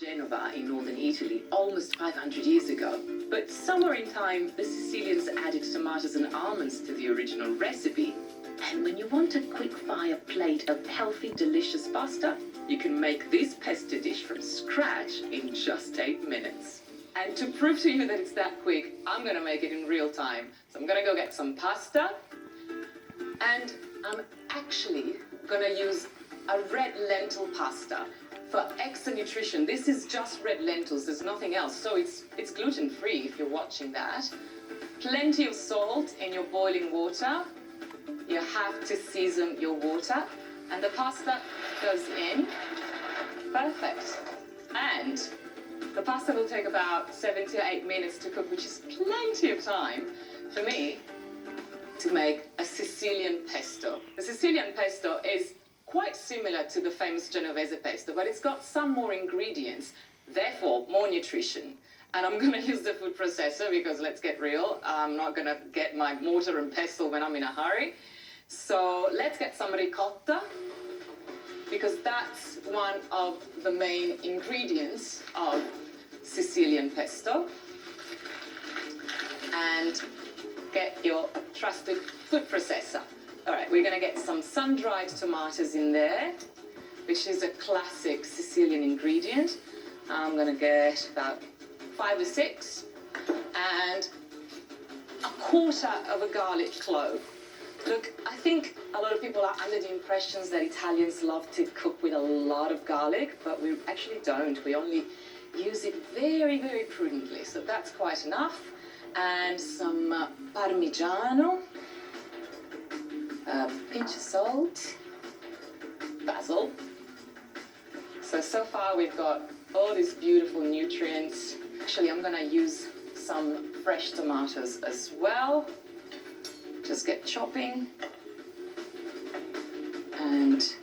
Genova in northern Italy almost 500 years ago. But somewhere in time, the Sicilians added tomatoes and almonds to the original recipe. And when you want a quick-fire plate of healthy, delicious pasta, you can make this pesto dish from scratch in just 8 minutes. And to prove to you that it's that quick, I'm going to make it in real time. So I'm going to go get some pasta. And I'm actually going to use a red lentil pasta for extra nutrition. This is just red lentils, there's nothing else. So it's gluten-free if you're watching that. Plenty of salt in your boiling water. You have to season your water. And the pasta goes in. Perfect. And the pasta will take about 7 to 8 minutes to cook, which is plenty of time for me to make a Sicilian pesto. The Sicilian pesto is quite similar to the famous Genovese pesto, but it's got some more ingredients, therefore more nutrition. And I'm gonna use the food processor because let's get real, I'm not gonna get my mortar and pestle when I'm in a hurry. So let's get some ricotta, because that's one of the main ingredients of Sicilian pesto. And get your trusted food processor. All right, we're gonna get some sun-dried tomatoes in there, which is a classic Sicilian ingredient. I'm gonna get about 5 or 6, and a quarter of a garlic clove. Look, I think a lot of people are under the impressions that Italians love to cook with a lot of garlic, but we actually don't. We only use it very, very prudently, so that's quite enough. And some Parmigiano, a pinch of salt, basil. So far we've got all these beautiful nutrients. Actually, I'm gonna use some fresh tomatoes as well. Just get chopping. And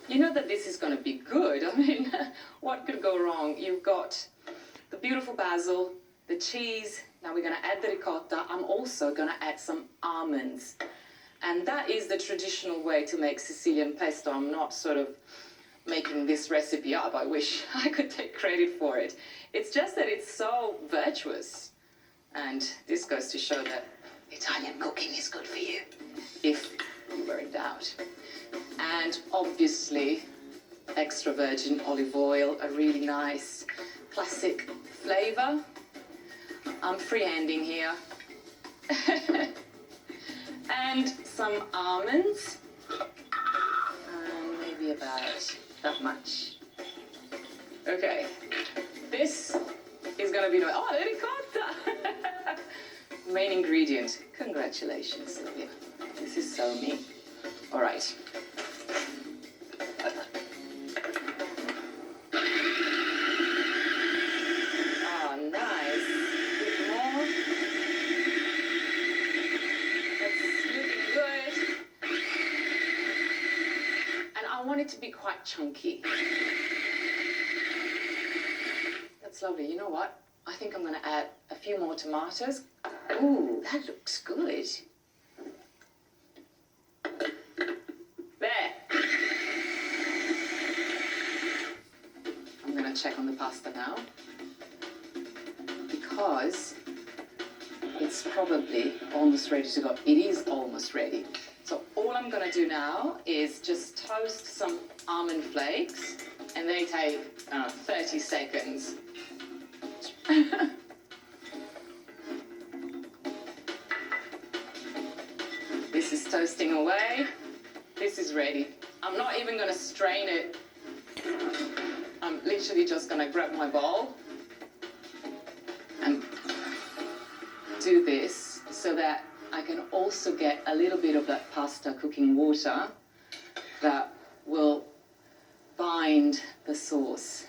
you know that this is gonna be good. I mean, what could go wrong? You've got the beautiful basil, the cheese. Now we're gonna add the ricotta. I'm also gonna add some almonds. And that is the traditional way to make Sicilian pesto. I'm not sort of making this recipe up. I wish I could take credit for it. It's just that it's so virtuous. And this goes to show that Italian cooking is good for you, if you were in doubt. And obviously, extra virgin olive oil, a really nice classic flavor. I'm freehanding here. And some almonds, and maybe about that much. Okay, this is gonna be the ricotta. Main ingredient. Congratulations, Sylvia. This is so me. All right. To be quite chunky. That's lovely. You know what? I think I'm going to add a few more tomatoes. Ooh, that looks good. There. I'm going to check on the pasta now, because it's probably almost ready to go. It is almost ready. So all I'm going to do now is just toast some almond flakes, and they take 30 seconds. This is toasting away. This is ready. I'm not even going to strain it. I'm literally just going to grab my bowl and do this so that I can also get a little bit of that pasta cooking water that will bind the sauce.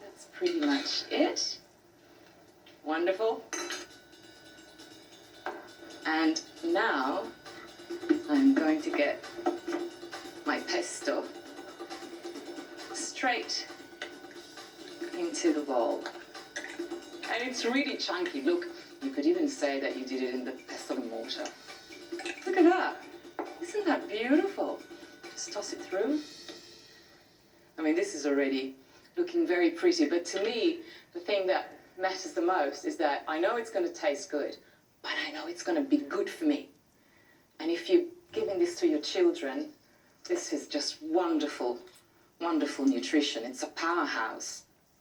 That's pretty much it. Wonderful. And now I'm going to get my pesto straight into the bowl. And it's really chunky. Look, you could even say that you did it in the pestle and mortar. Look at that. Isn't that beautiful? Just toss it through. I mean, this is already looking very pretty. But to me, the thing that matters the most is that I know it's going to taste good, but I know it's going to be good for me. And if you're giving this to your children, this is just wonderful, wonderful nutrition. It's a powerhouse.